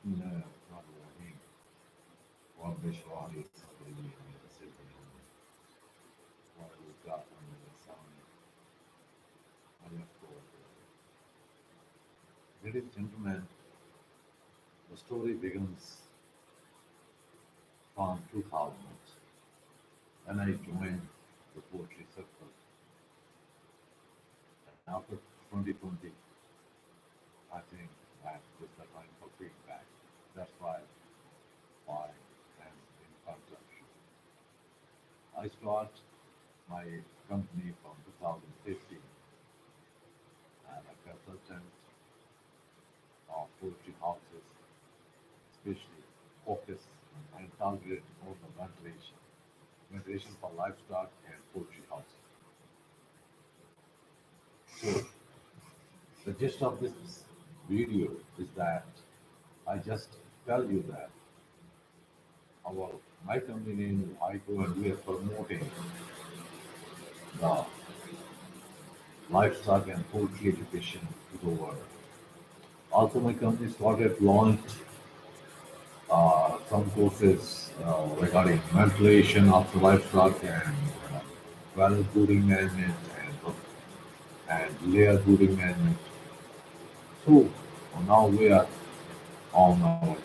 بسم الله الرحمن الرحيم رب اشرح لي صدري ويسر لي امري واحلل عقدة من لساني يفقهوا قولي. Ladies and gentlemen, the story begins from 2000 when I joined the poetry circle. And after 2020, I think that is the time for feedback. That's why I am in consumption. I start my company from 2015 as a consultant of poultry houses, especially focus and targeted on the ventilation for livestock and poultry houses. So the gist of this video is that I just tell you that my company name is HICO and we are promoting the livestock and poultry education to the world. Also, my company launched some courses regarding ventilation of the livestock and well brooding management and layer brooding management. So now we are on our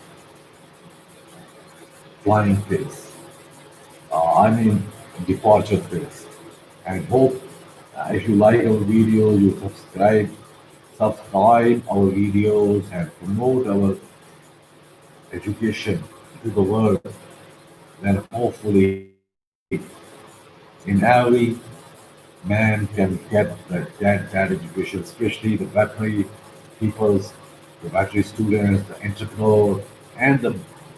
flying phase. I mean departure phase. And hope if you like our video, you subscribe our videos and promote our education to the world. Then hopefully in every man can get that education, especially the veterinary peoples, the veterinary students, the entrepreneur, and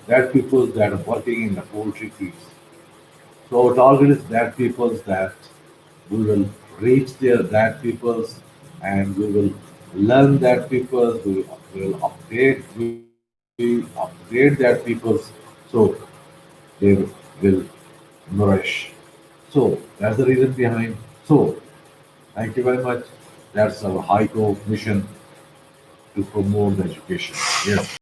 that people that are working in the poultry fields. So our target is that peoples that we will reach that peoples and we will learn that peoples, we will upgrade that peoples so they will nourish. So that's the reason behind. So thank you very much. That's our HICO mission to promote the education. Yes.